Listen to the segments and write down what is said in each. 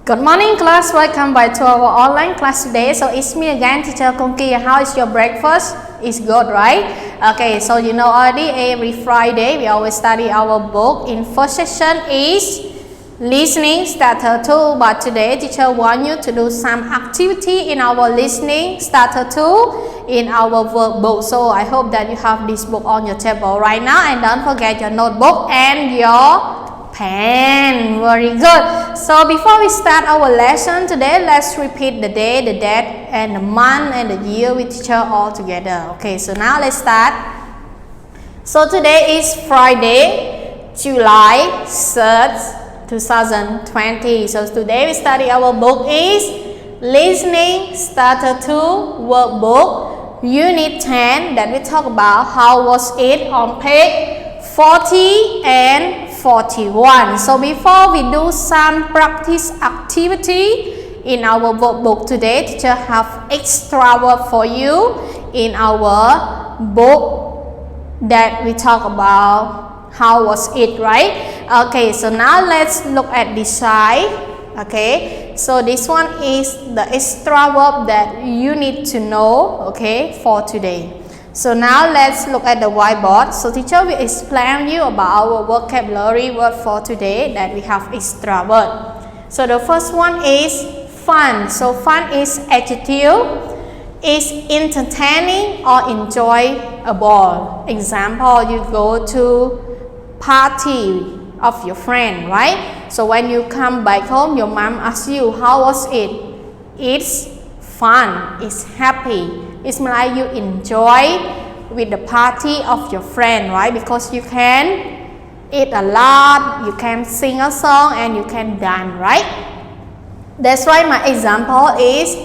Good morning class, welcome back to our online class today. So it's me again, teacher Vankongkea. How is your breakfast? It's good, right? Okay, so you know already every Friday we always study our book. In first session is listening starter 2, but today teacher want you to do some activity in our listening starter 2 in our workbook. So I hope that you have this book on your table right now, and don't forget your notebook and your pen. Very good. So before we start our lesson today, let's repeat the day, the date, and the month and the year with teacher all together. Okay, so now let's start. So today is Friday, July 3rd, 2020. So today we study our book is Listening Starter 2 Workbook Unit 10, that we talk about how was it on page 40 and 41. So before we do some practice activity in our workbook today, teacher have extra work for you in our book that we talk about how was it, right? Okay, so now let's look at this side. Okay, so this one is the extra verb that you need to know, okay, for today. So now let's look at the whiteboard. So teacher will explain you about our vocabulary word for today that we have extra word. So the first one is fun. So fun is adjective, is entertaining or enjoyable. Example, you go to party of your friend, right? So when you come back home, your mom asks you, how was it? It's fun, it's happy. It's like you enjoy with the party of your friend, right? Because you can eat a lot, you can sing a song, and you can dance, right? That's why my example is,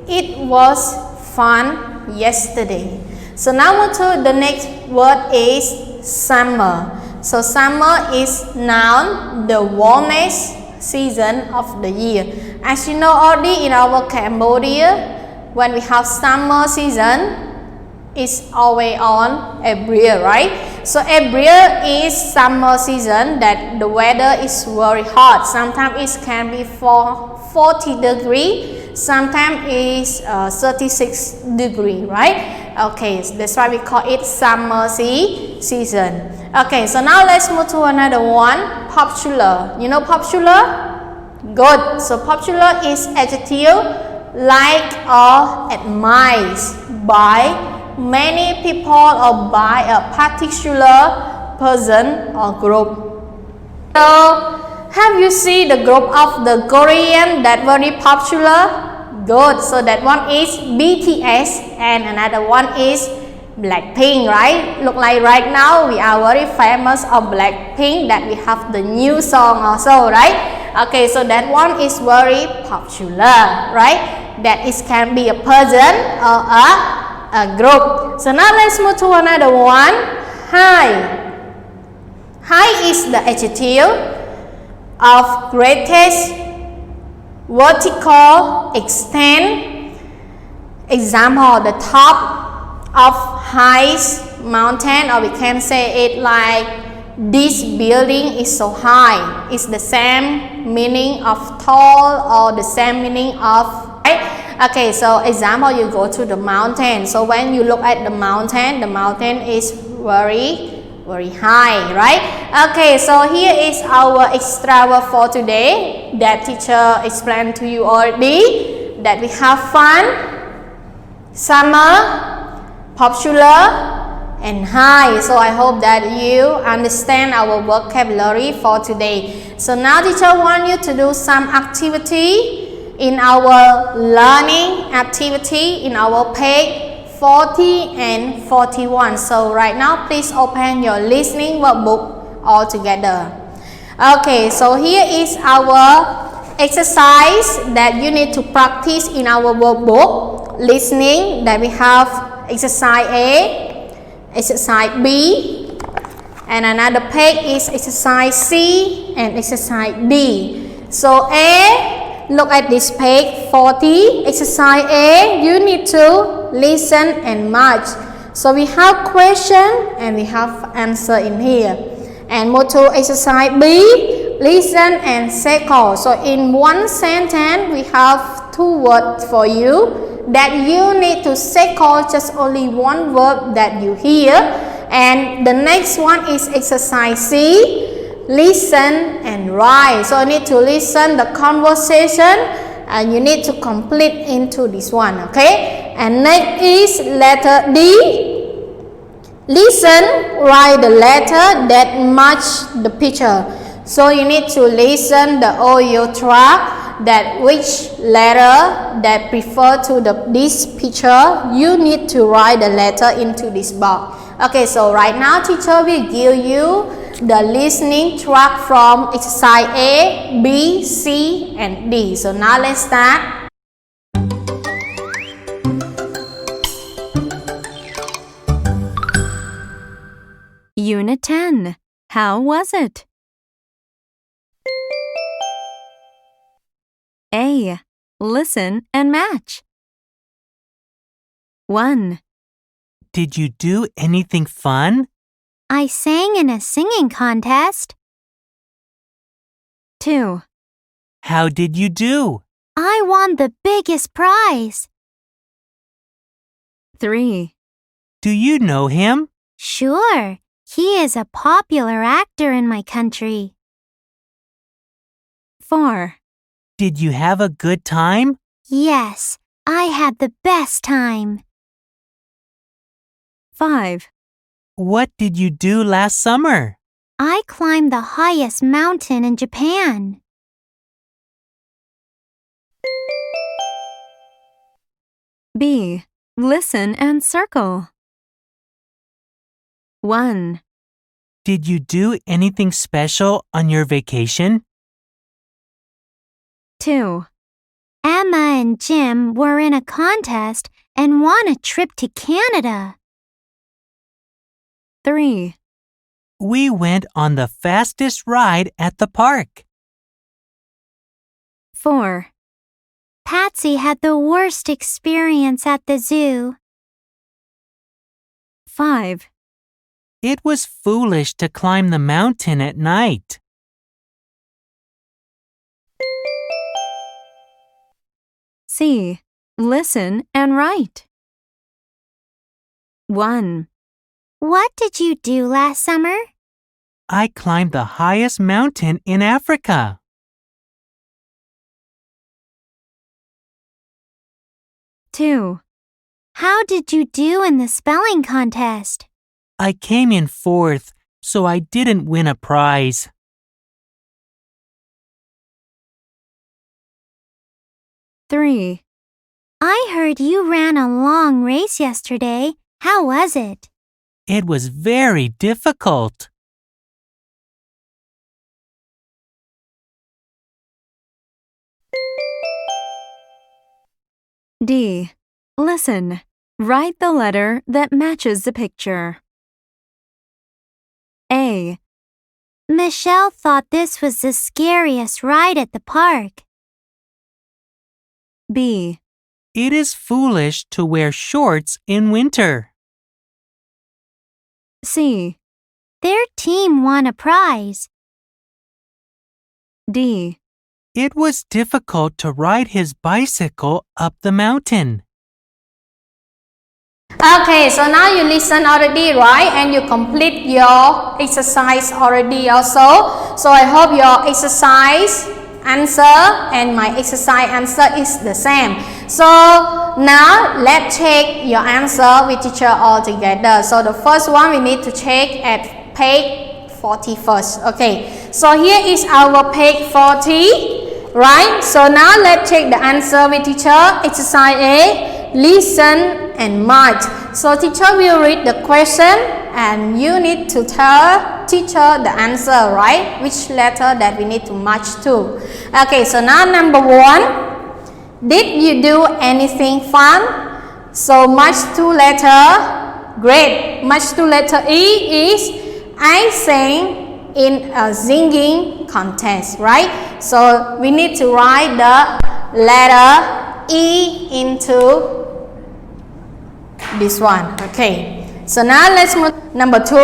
it was fun yesterday. So now move to the next word is summer. So summer is noun, the warmest season of the year. As you know already, in our Cambodia, when we have summer season, it's always on every year, right? So every year is summer season that the weather is very hot. Sometimes it can be 40 degrees, sometimes it's 36 degrees, right? Okay, so that's why we call it summer season. Okay, so now let's move to another one, popular. You know popular? Good. So popular is adjective, like or admired by many people or by a particular person or group. So have you seen the group of the Korean that very popular? Good. So that one is BTS and another one is Blackpink, right? Look like right now we are very famous of Blackpink, that we have the new song also, right? Okay, so that one is very popular, right? That it can be a person or a group. So now let's move to another one. High. High is the adjective of greatest vertical extent. Example, the top of highest mountain, or we can say it like this building is so high. It's the same meaning of tall or the same meaning of, right? Okay, so example, you go to the mountain. So when you look at the mountain is very, very high, right? Okay, so here is our extra word for today that teacher explained to you already, that we have fun, summer, popular, and high. So I hope that you understand our vocabulary for today. So now teacher want you to do some activity in our learning activity in our page 40 and 41. So right now please open your listening workbook all together. Okay, so here is our exercise that you need to practice in our workbook listening, that we have exercise A, exercise B, and another page is exercise C and exercise D. So A, look at this page 40, exercise A, you need to listen and match. So we have question and we have answer in here. And move to exercise B, listen and circle. So in one sentence, we have two words for you that you need to circle just only one word that you hear. And the next one is exercise C, listen and write. So you need to listen the conversation and you need to complete into this one, okay? And next is letter D. Listen, write the letter that match the picture. So you need to listen the audio track that which letter that prefer to this picture. You need to write the letter into this box. Okay, so right now teacher will give you the listening track from exercise A, B, C, and D. So now let's start. Unit 10. How was it? A. Listen and match. 1. Did you do anything fun? I sang in a singing contest. 2. How did you do? I won the biggest prize. 3. Do you know him? Sure, he is a popular actor in my country. 4. Did you have a good time? Yes, I had the best time. 5. What did you do last summer? I climbed the highest mountain in Japan. B. Listen and circle. 1. Did you do anything special on your vacation? 2. Emma and Jim were in a contest and won a trip to Canada. 3. We went on the fastest ride at the park. 4. Patsy had the worst experience at the zoo. 5. It was foolish to climb the mountain at night. C. Listen and write. 1. What did you do last summer? I climbed the highest mountain in Africa. 2. How did you do in the spelling contest? I came in fourth, so I didn't win a prize. 3. I heard you ran a long race yesterday. How was it? It was very difficult. D. Listen. Write the letter that matches the picture. A. Michelle thought this was the scariest ride at the park. B. It is foolish to wear shorts in winter. C. Their team won a prize. D. It was difficult to ride his bicycle up the mountain. Okay, so now you listen already, right? And you complete your exercise already also. So I hope your exercise answer and my exercise answer is the same. So now let's check your answer with teacher all together. So the first one we need to check at page 40 first. Okay, so here is our page 40, right? So now let's check the answer with teacher. Exercise A, listen and match. So teacher will read the question and you need to tell teacher the answer, right? Which letter that we need to match to. Okay, so now number 1. Did you do anything fun? So match to letter, great. Match to letter E is I sang in a singing contest, right? So we need to write the letter E into this one. Okay, so now let's move number 2.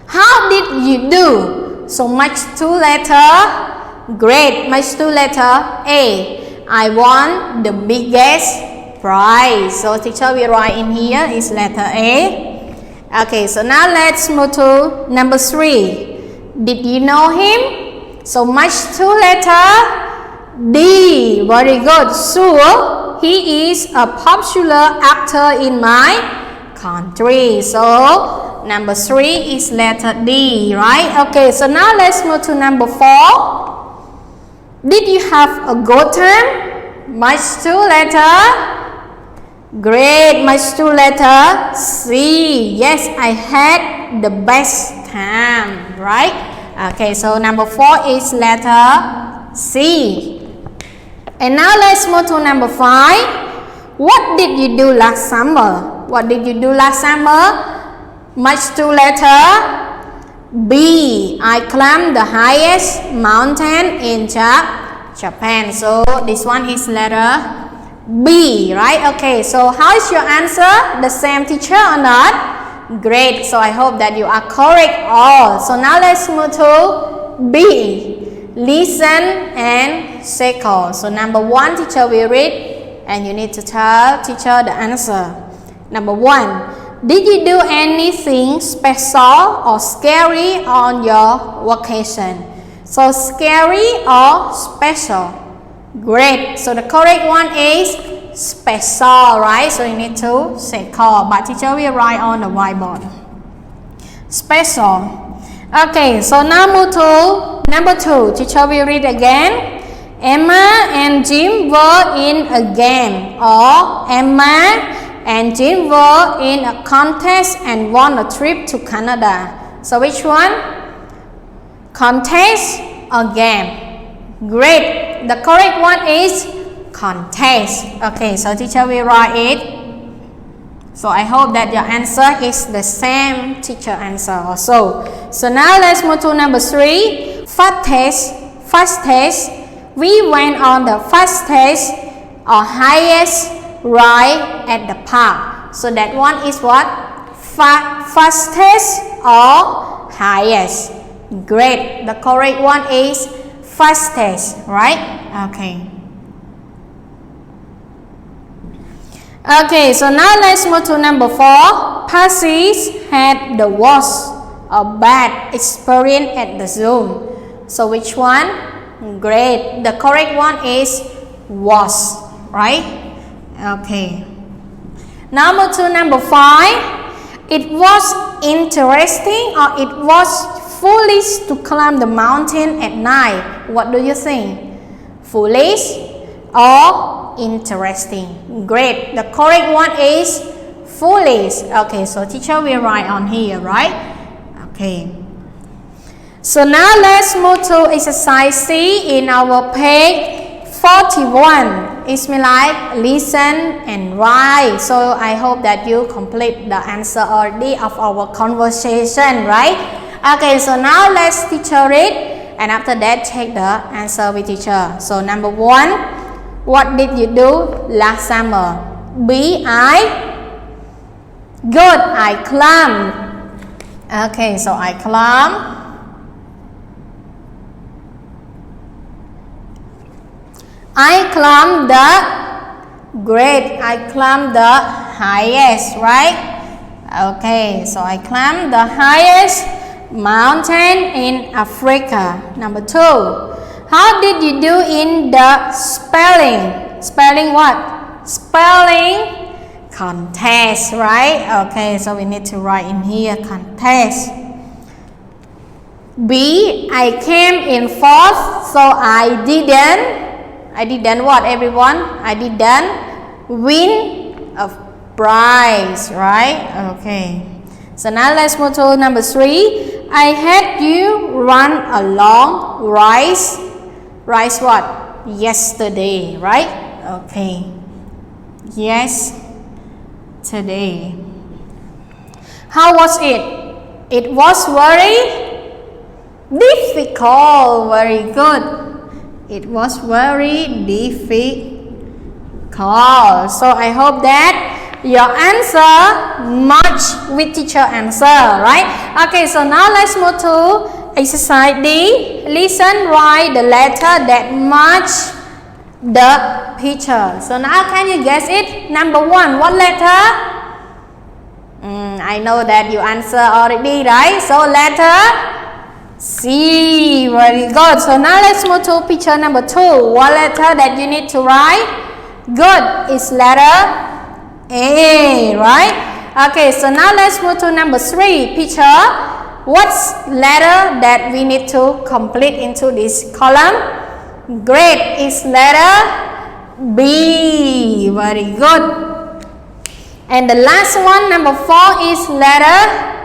How did you do? So match to letter. Great. Match to letter A. I want the biggest prize. So teacher will write in here is letter A. Okay, so now let's move to number 3. Did you know him? So match to letter D. Very good. Sure, he is a popular actor in my country. So number 3 is letter D, right? Okay, so now let's move to number 4. Did you have a good time? Match to letter. Great. Match to letter C. Yes, I had the best time, right? Okay, so number 4 is letter C. And now let's move to number 5. What did you do last summer? What did you do last summer? Match to letter B. I climbed the highest mountain in Japan. So this one is letter B, right? Okay, so how is your answer? The same teacher or not? Great. So I hope that you are correct all. So now let's move to B. Listen and circle. So number 1, teacher will read and you need to tell teacher the answer. Number 1. Did you do anything special or scary on your vacation? So scary or special? Great. So the correct one is special, right? So you need to circle, but teacher will write on the whiteboard. Special. Okay, so now move to number 2. Teacher will read again. Emma and Jim were in a game, or Emma and Jim were in a contest and won a trip to Canada. So which one? Contest or game? Great. The correct one is contest. Okay, so teacher will write it. So I hope that your answer is the same teacher answer also. So now let's move to number 3. Fastest. We went on the fastest or highest ride at the park. So that one is what? Fastest or highest. Great. The correct one is fastest, right? Okay. Okay, so now let's move to number 4. Percy had the worst or bad experience at the zoo. So which one? Great. The correct one is worst, right? Okay. Now move to number 5. It was interesting or it was foolish to climb the mountain at night. What do you think? Foolish or interesting? Great. The correct one is foolish. Okay, so teacher will write on here, right? Okay. So now let's move to exercise C in our page 41. It's mean like listen and write. So I hope that you complete the answer already of our conversation, right? Okay, so now let's teacher read and after that check the answer with teacher. So number 1, what did you do last summer? B. Good. I climbed. Okay, so I climbed. I climbed the highest, right? Okay, so I climbed the highest mountain in Africa. Number 2, how did you do in the spelling? Spelling what? Spelling contest, right? Okay, so we need to write in here contest. B. I came in 4th, so I didn't what, everyone? I didn't win a prize, right? Okay. So now let's move to number 3. I had you run a long race. Race what? Yesterday, right? Okay. Yesterday. How was it? It was very difficult. Very good. It was very difficult. So I hope that your answer match with teacher answer, right? Okay, so now let's move to exercise D. Listen, write the letter that match the picture. So now can you guess it? Number 1, what letter? I know that you answer already, right? So letter C. Very good. So now let's move to picture number 2. What letter that you need to write? Good. It's letter A, right? Okay, so now let's move to number 3. Picture. What's letter that we need to complete into this column? Great. It's letter B. Very good. And the last one, number 4, is letter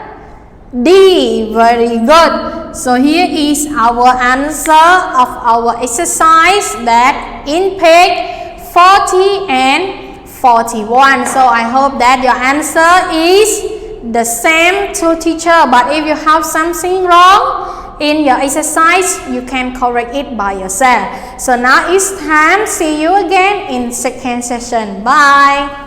D. Very good. So here is our answer of our exercise that in page 40 and 41. So I hope that your answer is the same to teacher. But if you have something wrong in your exercise, you can correct it by yourself. So now it's time. See you again in second session. Bye.